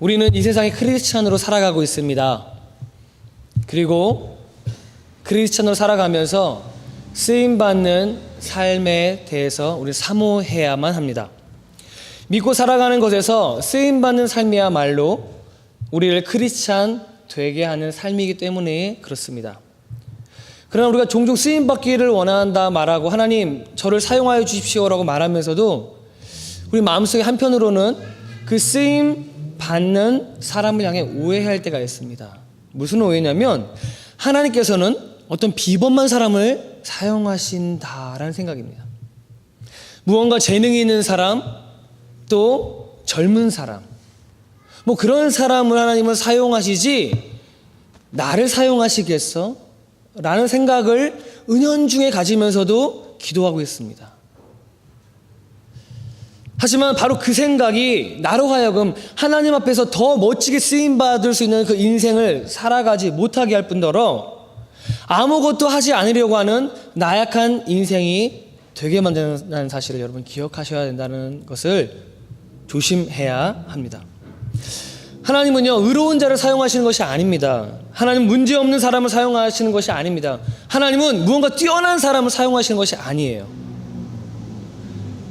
우리는 이 세상의 크리스찬으로 살아가고 있습니다. 그리고 크리스찬으로 살아가면서 쓰임받는 삶에 대해서 우리 사모해야만 합니다. 믿고 살아가는 것에서 쓰임받는 삶이야말로 우리를 크리스찬 되게 하는 삶이기 때문에 그렇습니다. 그러나 우리가 종종 쓰임받기를 원한다 말하고 하나님 저를 사용하여 주십시오라고 말하면서도 우리 마음속에 한편으로는 그 쓰임 받는 사람을 향해 오해할 때가 있습니다. 무슨 오해냐면 하나님께서는 어떤 비범한 사람을 사용하신다라는 생각입니다. 무언가 재능이 있는 사람, 또 젊은 사람, 뭐 그런 사람을 하나님은 사용하시지 나를 사용하시겠어? 라는 생각을 은연중에 가지면서도 기도하고 있습니다. 하지만 바로 그 생각이 나로 하여금 하나님 앞에서 더 멋지게 쓰임받을 수 있는 그 인생을 살아가지 못하게 할 뿐더러 아무것도 하지 않으려고 하는 나약한 인생이 되게 만든다는 사실을 여러분 기억하셔야 된다는 것을 조심해야 합니다. 하나님은요, 의로운 자를 사용하시는 것이 아닙니다. 하나님은 문제없는 사람을 사용하시는 것이 아닙니다. 하나님은 무언가 뛰어난 사람을 사용하시는 것이 아니에요.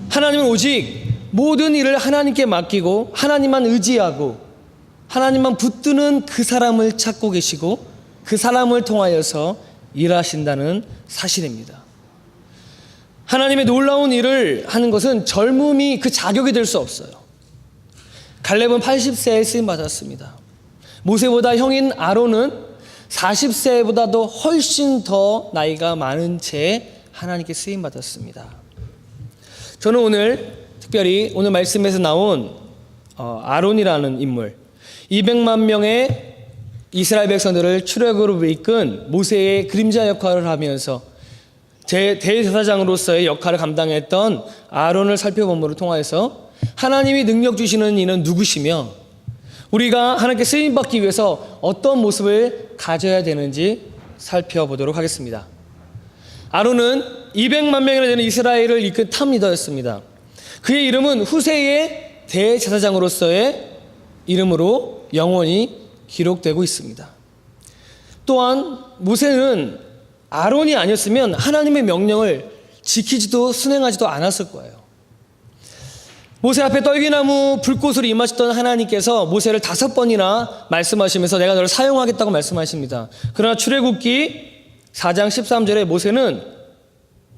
하나님은 오직 모든 일을 하나님께 맡기고 하나님만 의지하고 하나님만 붙드는 그 사람을 찾고 계시고 그 사람을 통하여서 일하신다는 사실입니다. 하나님의 놀라운 일을 하는 것은 젊음이 그 자격이 될 수 없어요. 갈렙은 80세에 쓰임받았습니다. 모세보다 형인 아론은 40세보다도 훨씬 더 나이가 많은 채 하나님께 쓰임받았습니다. 저는 오늘 특별히 오늘 말씀에서 나온 아론이라는 인물, 200만 명의 이스라엘 백성들을 출애굽으로 이끈 모세의 그림자 역할을 하면서 대제사장으로서의 역할을 감당했던 아론을 살펴봄으로 통하여서 하나님이 능력 주시는 이는 누구시며 우리가 하나님께 쓰임받기 위해서 어떤 모습을 가져야 되는지 살펴보도록 하겠습니다. 아론은 200만 명이나 되는 이스라엘을 이끈 탑 리더였습니다. 그의 이름은 후세의 대제사장으로서의 이름으로 영원히 기록되고 있습니다. 또한 모세는 아론이 아니었으면 하나님의 명령을 지키지도 순행하지도 않았을 거예요. 모세 앞에 떨기나무 불꽃으로 임하셨던 하나님께서 모세를 5번이나 말씀하시면서 내가 너를 사용하겠다고 말씀하십니다. 그러나 출애굽기 4장 13절에 모세는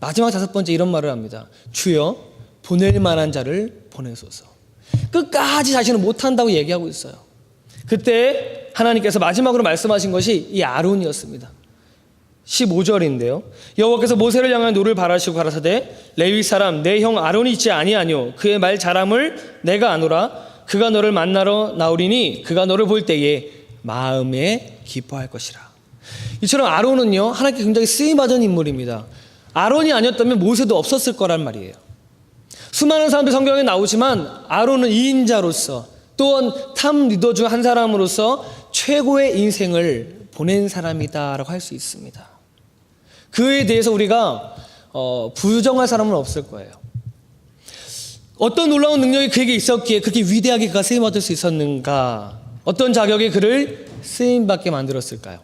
마지막 5번째 이런 말을 합니다. 주여 보낼 만한 자를 보내소서. 끝까지 자신은 못한다고 얘기하고 있어요. 그때 하나님께서 마지막으로 말씀하신 것이 이 아론이었습니다. 15절인데요. 여호와께서 모세를 향한 노를 바라시고 가라사대 레위 사람 내 형 아론이 있지 아니하뇨 그의 말 잘함을 내가 아노라 그가 너를 만나러 나오리니 그가 너를 볼 때에 마음에 기뻐할 것이라. 이처럼 아론은요 하나님께 굉장히 쓰임받은 인물입니다. 아론이 아니었다면 모세도 없었을 거란 말이에요. 수많은 사람들이 성경에 나오지만 아론은 2인자로서 또한 탑 리더 중 한 사람으로서 최고의 인생을 보낸 사람이다라고 할 수 있습니다. 그에 대해서 우리가 부정할 사람은 없을 거예요. 어떤 놀라운 능력이 그에게 있었기에 그렇게 위대하게 그가 쓰임받을 수 있었는가? 어떤 자격이 그를 쓰임받게 만들었을까요?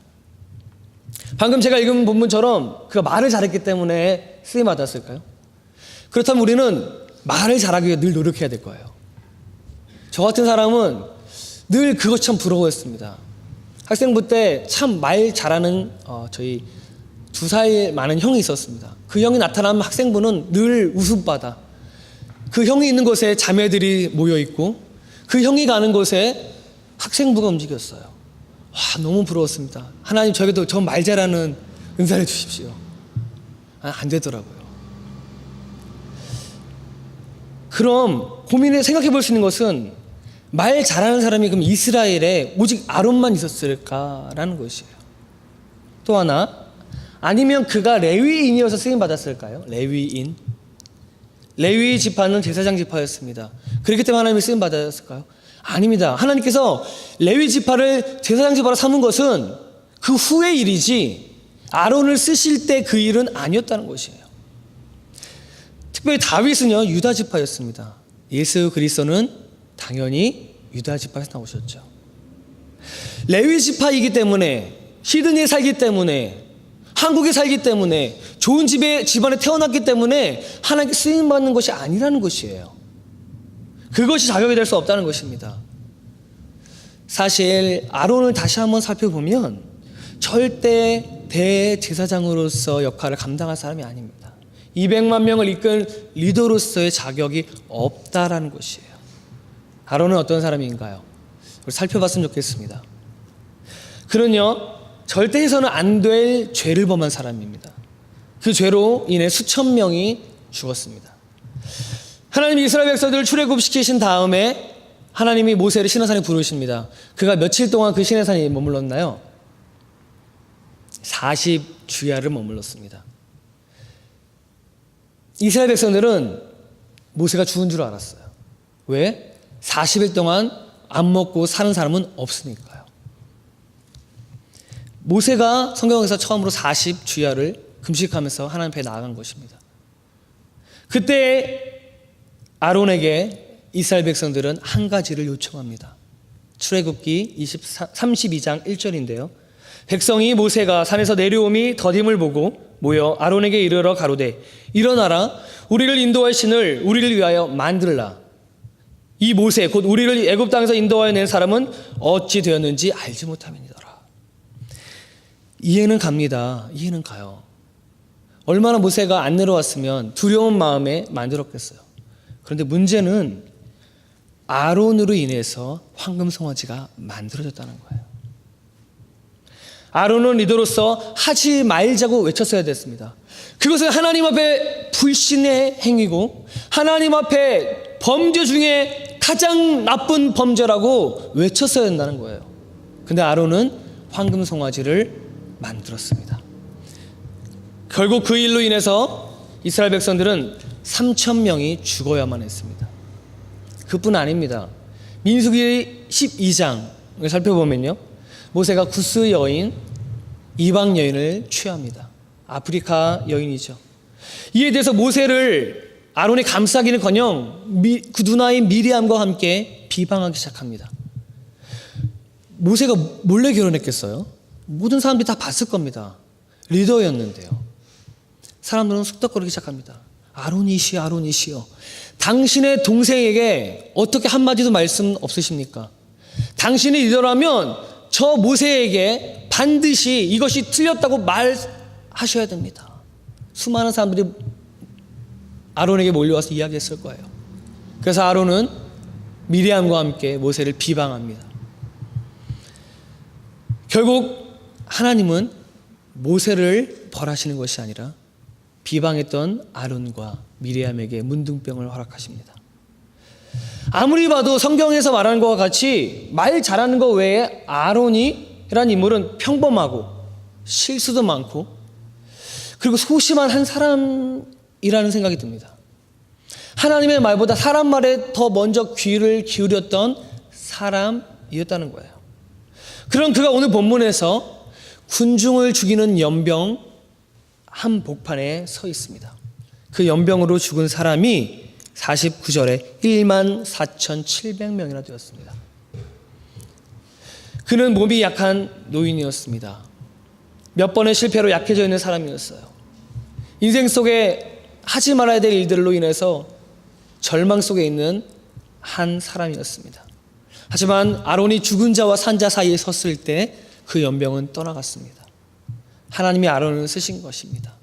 방금 제가 읽은 본문처럼 그가 말을 잘했기 때문에 쓰임받았을까요? 그렇다면 우리는 말을 잘하기 위해 늘 노력해야 될 거예요. 저 같은 사람은 늘 그것 참 부러워했습니다. 학생부 때 참 말 잘하는 저희 2살 많은 형이 있었습니다. 그 형이 나타나면 학생부는 늘 웃음바다. 그 형이 있는 곳에 자매들이 모여있고 그 형이 가는 곳에 학생부가 움직였어요. 와, 너무 부러웠습니다. 하나님 저에게도 저 말 잘하는 은사를 주십시오. 안 되더라고요. 그럼 고민해 생각해 볼 수 있는 것은 말 잘하는 사람이 그럼 이스라엘에 오직 아론만 있었을까라는 것이에요. 또 하나, 아니면 그가 레위인이어서 쓰임받았을까요? 레위인. 레위 지파는 제사장 지파였습니다. 그렇기 때문에 하나님이 쓰임받았을까요? 아닙니다. 하나님께서 레위 지파를 제사장 지파로 삼은 것은 그 후의 일이지 아론을 쓰실 때 그 일은 아니었다는 것이에요. 특별히 다윗은요 유다 지파였습니다. 예수 그리스도는 당연히 유다 지파에서 나오셨죠. 레위 지파이기 때문에, 시드니에 살기 때문에, 한국에 살기 때문에, 좋은 집안에 태어났기 때문에 하나님께 쓰임받는 것이 아니라는 것이에요. 그것이 자격이 될 수 없다는 것입니다. 사실 아론을 다시 한번 살펴보면 절대 대제사장으로서 역할을 감당할 사람이 아닙니다. 200만 명을 이끈 리더로서의 자격이 없다라는 것이에요. 아론은 어떤 사람인가요? 우리 살펴봤으면 좋겠습니다. 그는요, 절대 해서는 안 될 죄를 범한 사람입니다. 그 죄로 인해 수천 명이 죽었습니다. 하나님이 이스라엘 백성들을 출애굽시키신 다음에 하나님이 모세를 시내산에 부르십니다. 그가 며칠 동안 그 시내산에 머물렀나요? 40주야를 머물렀습니다. 이스라엘 백성들은 모세가 죽은 줄 알았어요. 왜? 40일 동안 안 먹고 사는 사람은 없으니까요. 모세가 성경에서 처음으로 40주야를 금식하면서 하나님 앞에 나아간 것입니다. 그때 아론에게 이스라엘 백성들은 한 가지를 요청합니다. 출애굽기 32장 1절인데요. 백성이 모세가 산에서 내려옴이 더딤을 보고 모여 아론에게 이르러 가로되 일어나라 우리를 인도할 신을 우리를 위하여 만들라. 이 모세 곧 우리를 애굽 땅에서 인도하여 낸 사람은 어찌 되었는지 알지 못함이니더라. 이해는 갑니다. 이해는 가요. 얼마나 모세가 안 내려왔으면 두려운 마음에 만들었겠어요. 그런데 문제는 아론으로 인해서 황금송아지가 만들어졌다는 거예요. 아론은 리더로서 하지 말자고 외쳤어야 됐습니다. 그것은 하나님 앞에 불신의 행위고 하나님 앞에 범죄 중에 가장 나쁜 범죄라고 외쳤어야 된다는 거예요. 근데 아론은 황금송아지를 만들었습니다. 결국 그 일로 인해서 이스라엘 백성들은 3,000명이 죽어야만 했습니다. 그뿐 아닙니다. 민수기 12장을 살펴보면요, 모세가 구스 여인, 이방 여인을 취합니다. 아프리카 여인이죠. 이에 대해서 모세를 아론이 감싸기는커녕 그 누나인 미리암과 함께 비방하기 시작합니다. 모세가 몰래 결혼했겠어요? 모든 사람들이 다 봤을 겁니다. 리더였는데요. 사람들은 쑥덕거리기 시작합니다. 아론이시여 당신의 동생에게 어떻게 한마디도 말씀 없으십니까? 당신이 리더라면 저 모세에게 반드시 이것이 틀렸다고 말하셔야 됩니다. 수많은 사람들이 아론에게 몰려와서 이야기했을 거예요. 그래서 아론은 미리암과 함께 모세를 비방합니다. 결국 하나님은 모세를 벌하시는 것이 아니라 비방했던 아론과 미리암에게 문둥병을 허락하십니다. 아무리 봐도 성경에서 말하는 것과 같이 말 잘하는 것 외에 아론이라는 인물은 평범하고 실수도 많고 그리고 소심한 한 사람이라는 생각이 듭니다. 하나님의 말보다 사람 말에 더 먼저 귀를 기울였던 사람이었다는 거예요. 그럼 그가 오늘 본문에서 군중을 죽이는 연병 한복판에 서 있습니다. 그 연병으로 죽은 사람이 49절에 14,700명이나 되었습니다. 그는 몸이 약한 노인이었습니다. 몇 번의 실패로 약해져 있는 사람이었어요. 인생 속에 하지 말아야 될 일들로 인해서 절망 속에 있는 한 사람이었습니다. 하지만 아론이 죽은 자와 산 자 사이에 섰을 때 그 연병은 떠나갔습니다. 하나님이 아론을 쓰신 것입니다.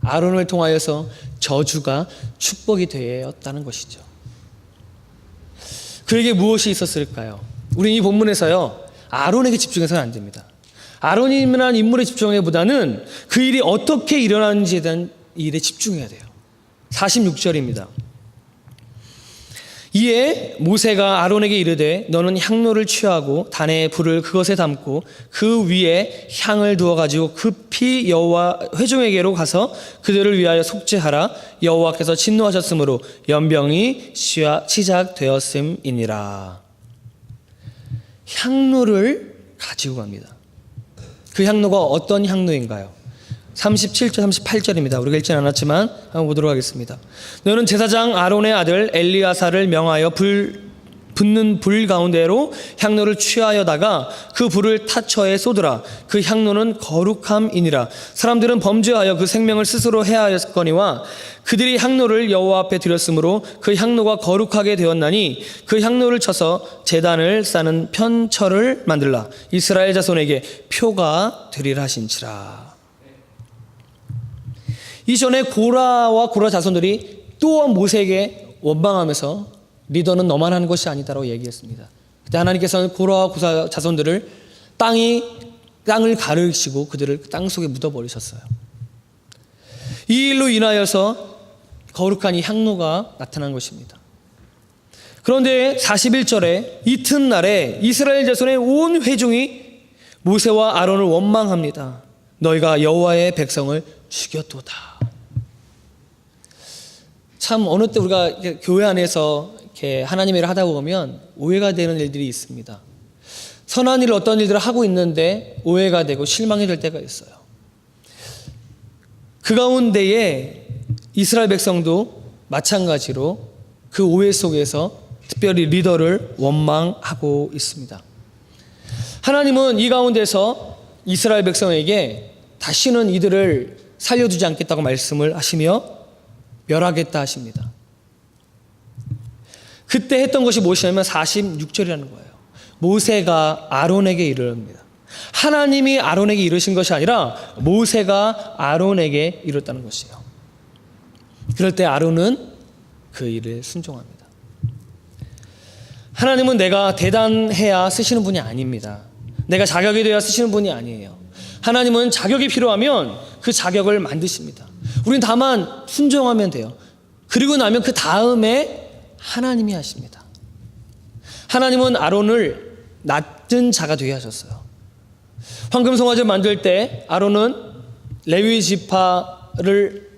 아론을 통하여서 저주가 축복이 되었다는 것이죠. 그에게 무엇이 있었을까요? 우리는 이 본문에서요, 아론에게 집중해서는 안 됩니다. 아론이라는 인물에 집중하기보다는 그 일이 어떻게 일어나는지에 대한 일에 집중해야 돼요. 46절입니다. 이에 모세가 아론에게 이르되 너는 향로를 취하고 단에 불을 그것에 담고 그 위에 향을 두어 가지고 급히 여호와 회중에게로 가서 그들을 위하여 속죄하라. 여호와께서 진노하셨으므로 연병이 시작되었음이니라. 향로를 가지고 갑니다. 그 향로가 어떤 향로인가요? 37절 38절입니다. 우리가 읽지는 않았지만 한번 보도록 하겠습니다. 너는 제사장 아론의 아들 엘리아사를 명하여 붙는 불 가운데로 향로를 취하여다가 그 불을 타처에 쏟으라. 그 향로는 거룩함이니라. 사람들은 범죄하여 그 생명을 스스로 해하였거니와 그들이 향로를 여호와 앞에 드렸으므로 그 향로가 거룩하게 되었나니 그 향로를 쳐서 제단을 싸는 편처를 만들라. 이스라엘 자손에게 표가 되리라 하신지라. 이전에 고라와 고라 자손들이 또 모세에게 원망하면서 리더는 너만 하는 것이 아니다라고 얘기했습니다. 그때 하나님께서는 고라와 고라 자손들을 땅을 가르시고 그들을 땅 속에 묻어버리셨어요. 이 일로 인하여서 거룩한 이 향로가 나타난 것입니다. 그런데 41절에 이튿날에 이스라엘 자손의 온 회중이 모세와 아론을 원망합니다. 너희가 여호와의 백성을 죽였도다. 참 어느 때 우리가 교회 안에서 이렇게 하나님의 일을 하다 보면 오해가 되는 일들이 있습니다. 선한 일을 어떤 일들을 하고 있는데 오해가 되고 실망이 될 때가 있어요. 그 가운데에 이스라엘 백성도 마찬가지로 그 오해 속에서 특별히 리더를 원망하고 있습니다. 하나님은 이 가운데서 이스라엘 백성에게 다시는 이들을 살려두지 않겠다고 말씀을 하시며 멸하겠다 하십니다. 그때 했던 것이 무엇이냐면 46절이라는 거예요. 모세가 아론에게 이르릅니다. 하나님이 아론에게 이르신 것이 아니라 모세가 아론에게 이뤘다는 것이에요. 그럴 때 아론은 그 일을 순종합니다. 하나님은 내가 대단해야 쓰시는 분이 아닙니다. 내가 자격이 되어야 쓰시는 분이 아니에요. 하나님은 자격이 필요하면 그 자격을 만드십니다. 우린 다만 순종하면 돼요. 그리고 나면 그 다음에 하나님이 하십니다. 하나님은 아론을 낮은 자가 되게 하셨어요. 황금송아지를 만들 때 아론은 레위 지파를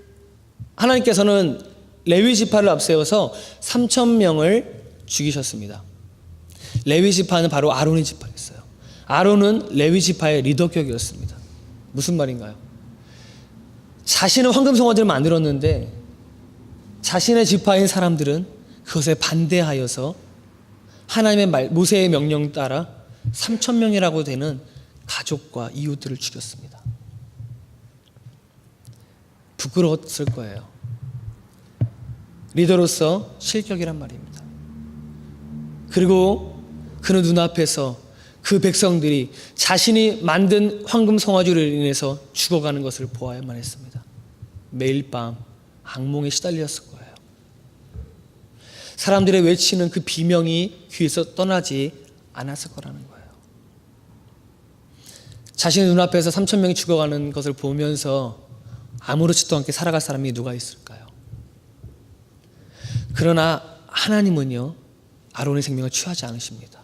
하나님께서는 레위 지파를 앞세워서 3,000명을 죽이셨습니다. 레위 지파는 바로 아론의 지파였어요. 아론은 레위 지파의 리더격이었습니다. 무슨 말인가요? 자신은 황금송아지를 만들었는데 자신의 지파인 사람들은 그것에 반대하여서 하나님의 모세의 명령 따라 3,000명이라고 되는 가족과 이웃들을 죽였습니다. 부끄러웠을 거예요. 리더로서 실격이란 말입니다. 그리고 그는 눈앞에서 그 백성들이 자신이 만든 황금 송아지로 인해서 죽어가는 것을 보아야만 했습니다. 매일 밤 악몽에 시달렸을 거예요. 사람들의 외치는 그 비명이 귀에서 떠나지 않았을 거라는 거예요. 자신의 눈앞에서 3,000명이 죽어가는 것을 보면서 아무렇지도 않게 살아갈 사람이 누가 있을까요? 그러나 하나님은요, 아론의 생명을 취하지 않으십니다.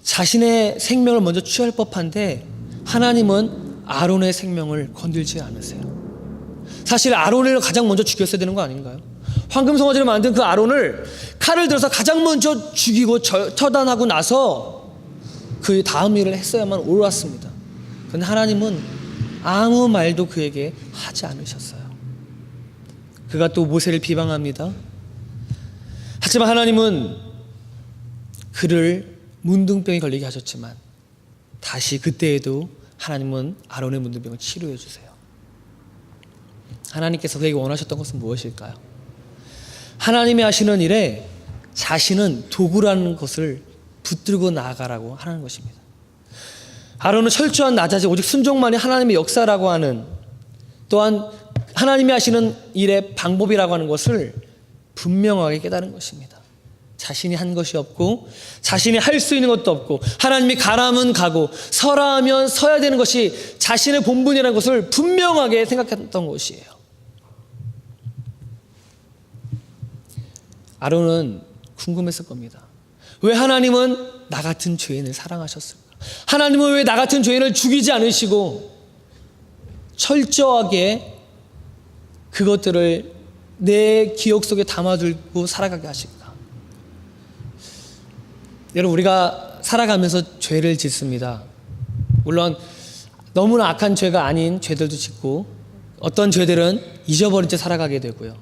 자신의 생명을 먼저 취할 법한데 하나님은 아론의 생명을 건들지 않으세요. 사실 아론을 가장 먼저 죽였어야 되는 거 아닌가요? 황금송아지를 만든 그 아론을 칼을 들어서 가장 먼저 죽이고 처단하고 나서 그 다음 일을 했어야만 옳았습니다. 그런데 하나님은 아무 말도 그에게 하지 않으셨어요. 그가 또 모세를 비방합니다. 하지만 하나님은 그를 문둥병이 걸리게 하셨지만 다시 그때에도 하나님은 아론의 문둥병을 치료해 주세요. 하나님께서 그에게 원하셨던 것은 무엇일까요? 하나님이 하시는 일에 자신은 도구라는 것을 붙들고 나아가라고 하는 것입니다. 아론은 철저한 나자지 오직 순종만이 하나님의 역사라고 하는, 또한 하나님이 하시는 일의 방법이라고 하는 것을 분명하게 깨달은 것입니다. 자신이 한 것이 없고 자신이 할 수 있는 것도 없고 하나님이 가라면 가고 서라 하면 서야 되는 것이 자신의 본분이라는 것을 분명하게 생각했던 것이에요. 아론은 궁금했을 겁니다. 왜 하나님은 나 같은 죄인을 사랑하셨을까? 하나님은 왜 나 같은 죄인을 죽이지 않으시고 철저하게 그것들을 내 기억 속에 담아두고 살아가게 하실까? 여러분, 우리가 살아가면서 죄를 짓습니다. 물론 너무나 악한 죄가 아닌 죄들도 짓고 어떤 죄들은 잊어버린 채 살아가게 되고요.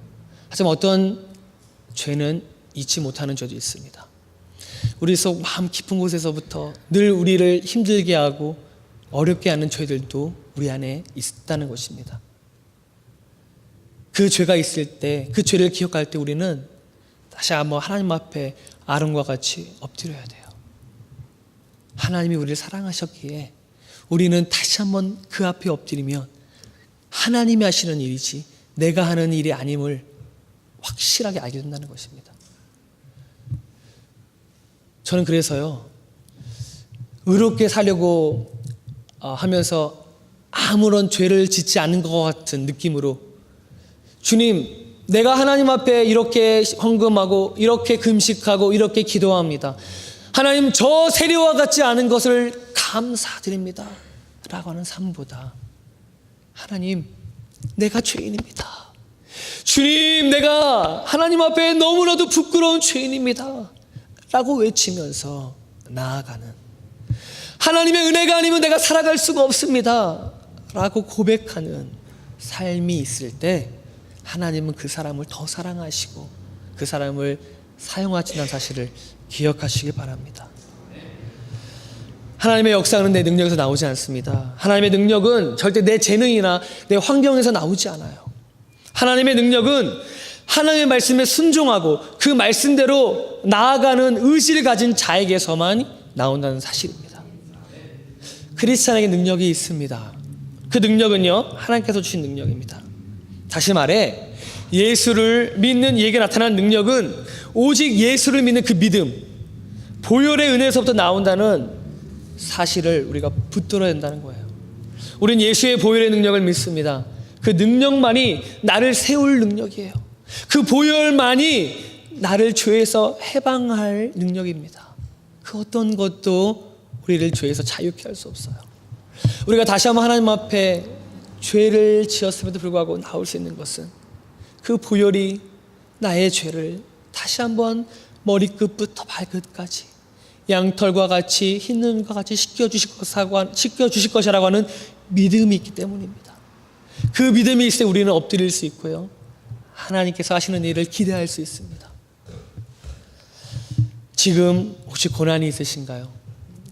하지만 어떤 죄는 잊지 못하는 죄도 있습니다. 우리 속 마음 깊은 곳에서부터 늘 우리를 힘들게 하고 어렵게 하는 죄들도 우리 안에 있다는 것입니다. 그 죄가 있을 때, 그 죄를 기억할 때 우리는 다시 한번 하나님 앞에 아론과 같이 엎드려야 돼요. 하나님이 우리를 사랑하셨기에 우리는 다시 한번 그 앞에 엎드리면 하나님이 하시는 일이지 내가 하는 일이 아님을 확실하게 알게 된다는 것입니다. 저는 그래서요, 의롭게 살려고 하면서 아무런 죄를 짓지 않는 것 같은 느낌으로, 주님, 내가 하나님 앞에 이렇게 헌금하고 이렇게 금식하고 이렇게 기도합니다. 하나님, 저 세리와 같지 않은 것을 감사드립니다 라고 하는 삶보다, 하나님, 내가 죄인입니다. 주님, 내가 하나님 앞에 너무나도 부끄러운 죄인입니다 라고 외치면서 나아가는, 하나님의 은혜가 아니면 내가 살아갈 수가 없습니다 라고 고백하는 삶이 있을 때 하나님은 그 사람을 더 사랑하시고 그 사람을 사용하신다는 사실을 기억하시기 바랍니다. 하나님의 역사는 내 능력에서 나오지 않습니다. 하나님의 능력은 절대 내 재능이나 내 환경에서 나오지 않아요. 하나님의 능력은 하나님의 말씀에 순종하고 그 말씀대로 나아가는 의지를 가진 자에게서만 나온다는 사실입니다. 크리스찬에게 능력이 있습니다. 그 능력은요, 하나님께서 주신 능력입니다. 다시 말해, 예수를 믿는 이에게 나타난 능력은 오직 예수를 믿는 그 믿음, 보혈의 은혜에서부터 나온다는 사실을 우리가 붙들어야 된다는 거예요. 우린 예수의 보혈의 능력을 믿습니다. 그 능력만이 나를 세울 능력이에요. 그 보혈만이 나를 죄에서 해방할 능력입니다. 그 어떤 것도 우리를 죄에서 자유케 할 수 없어요. 우리가 다시 한번 하나님 앞에 죄를 지었음에도 불구하고 나올 수 있는 것은 그 보혈이 나의 죄를 다시 한번 머리끝부터 발끝까지 양털과 같이 흰 눈과 같이 씻겨주실 것이라고 하는 믿음이 있기 때문입니다. 그 믿음이 있을 때 우리는 엎드릴 수 있고요, 하나님께서 하시는 일을 기대할 수 있습니다. 지금 혹시 고난이 있으신가요?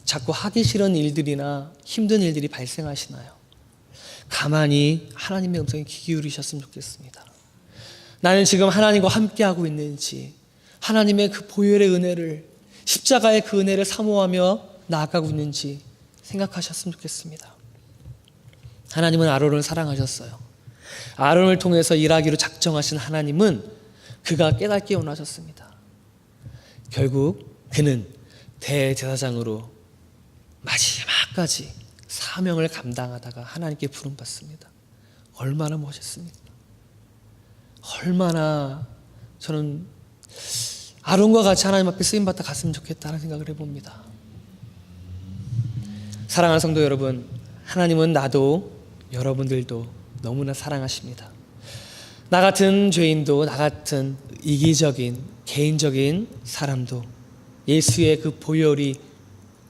자꾸 하기 싫은 일들이나 힘든 일들이 발생하시나요? 가만히 하나님의 음성에 귀 기울이셨으면 좋겠습니다. 나는 지금 하나님과 함께하고 있는지, 하나님의 그 보혈의 은혜를, 십자가의 그 은혜를 사모하며 나아가고 있는지 생각하셨으면 좋겠습니다. 하나님은 아론을 사랑하셨어요. 아론을 통해서 일하기로 작정하신 하나님은 그가 깨닫기 원하셨습니다. 결국 그는 대제사장으로 마지막까지 사명을 감당하다가 하나님께 부름받습니다. 얼마나 멋있습니까? 얼마나 저는 아론과 같이 하나님 앞에 쓰임받다 갔으면 좋겠다는 생각을 해봅니다. 사랑하는 성도 여러분, 하나님은 나도 여러분들도 너무나 사랑하십니다. 나 같은 죄인도, 나 같은 이기적인 개인적인 사람도 예수의 그 보혈이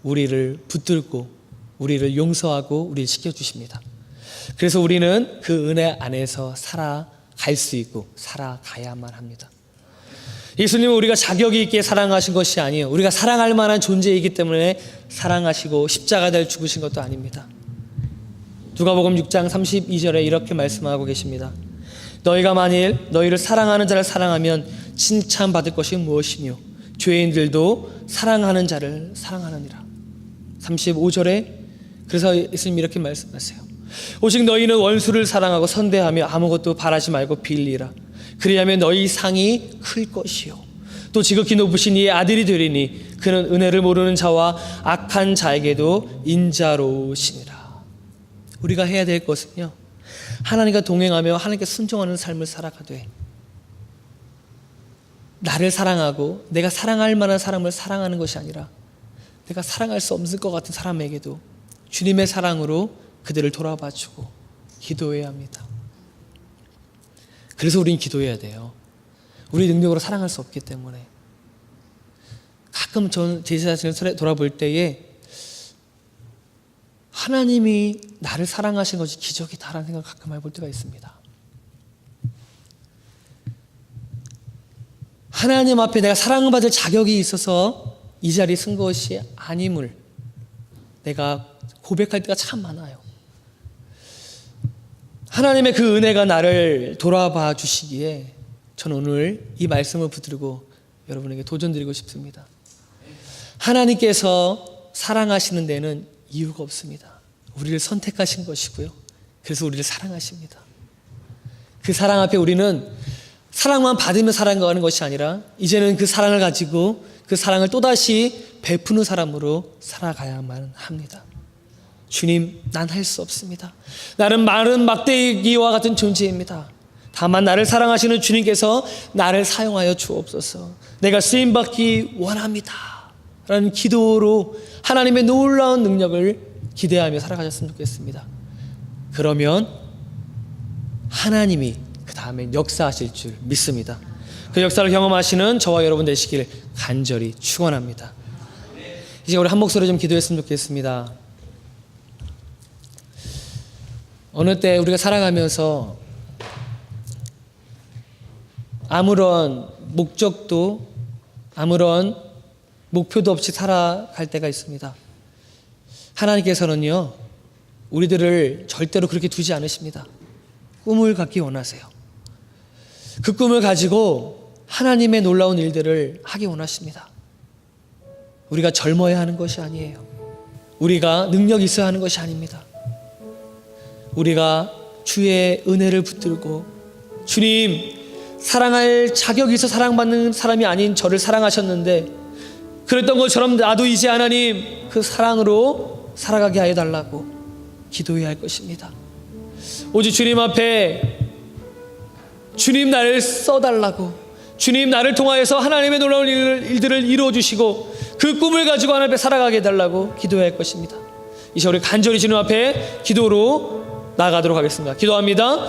우리를 붙들고 우리를 용서하고 우리를 지켜주십니다. 그래서 우리는 그 은혜 안에서 살아갈 수 있고 살아가야만 합니다. 예수님은 우리가 자격이 있게 사랑하신 것이 아니에요. 우리가 사랑할 만한 존재이기 때문에 사랑하시고 십자가를 죽으신 것도 아닙니다. 누가복음 6장 32절에 이렇게 말씀하고 계십니다. 너희가 만일 너희를 사랑하는 자를 사랑하면 칭찬받을 것이 무엇이뇨? 죄인들도 사랑하는 자를 사랑하느니라. 35절에 그래서 예수님이 이렇게 말씀하세요. 오직 너희는 원수를 사랑하고 선대하며 아무것도 바라지 말고 빌리라. 그리하면 너희 상이 클 것이요 또 지극히 높으신 이의 아들이 되리니 그는 은혜를 모르는 자와 악한 자에게도 인자로우시니라. 우리가 해야 될 것은요, 하나님과 동행하며 하나님께 순종하는 삶을 살아가되 나를 사랑하고 내가 사랑할 만한 사람을 사랑하는 것이 아니라 내가 사랑할 수 없을 것 같은 사람에게도 주님의 사랑으로 그들을 돌아봐주고 기도해야 합니다. 그래서 우리는 기도해야 돼요. 우리 능력으로 사랑할 수 없기 때문에. 가끔 저는 제 자신을 돌아볼 때에 하나님이 나를 사랑하신 것이 기적이다라는 생각을 가끔 해볼 때가 있습니다. 하나님 앞에 내가 사랑받을 자격이 있어서 이 자리에 쓴 것이 아님을 내가 고백할 때가 참 많아요. 하나님의 그 은혜가 나를 돌아봐 주시기에 저는 오늘 이 말씀을 붙들고 여러분에게 도전드리고 싶습니다. 하나님께서 사랑하시는 데는 이유가 없습니다. 우리를 선택하신 것이고요. 그래서 우리를 사랑하십니다. 그 사랑 앞에 우리는 사랑만 받으며 살아가는 것이 아니라 이제는 그 사랑을 가지고 그 사랑을 또다시 베푸는 사람으로 살아가야만 합니다. 주님, 난 할 수 없습니다. 나는 마른 막대기와 같은 존재입니다. 다만 나를 사랑하시는 주님께서 나를 사용하여 주옵소서. 내가 쓰임받기 원합니다 라는 기도로 하나님의 놀라운 능력을 기대하며 살아가셨으면 좋겠습니다. 그러면 하나님이 그 다음에 역사하실 줄 믿습니다. 그 역사를 경험하시는 저와 여러분 되시길 간절히 축원합니다. 이제 우리 한 목소리 좀 기도했으면 좋겠습니다. 어느 때 우리가 살아가면서 아무런 목적도 아무런 목표도 없이 살아갈 때가 있습니다. 하나님께서는요, 우리들을 절대로 그렇게 두지 않으십니다. 꿈을 갖기 원하세요. 그 꿈을 가지고 하나님의 놀라운 일들을 하기 원하십니다. 우리가 젊어야 하는 것이 아니에요. 우리가 능력이 있어야 하는 것이 아닙니다. 우리가 주의 은혜를 붙들고 주님, 사랑할 자격이 있어 사랑받는 사람이 아닌 저를 사랑하셨는데 그랬던 것처럼 나도 이제 하나님 그 사랑으로 살아가게 하여 달라고 기도해야 할 것입니다. 오직 주님 앞에 주님 나를 써달라고, 주님 나를 통하여서 하나님의 놀라운 일들을 이루어주시고 그 꿈을 가지고 하나님 앞에 살아가게 해달라고 기도해야 할 것입니다. 이제 우리 간절히 주님 앞에 기도로 나아가도록 하겠습니다. 기도합니다.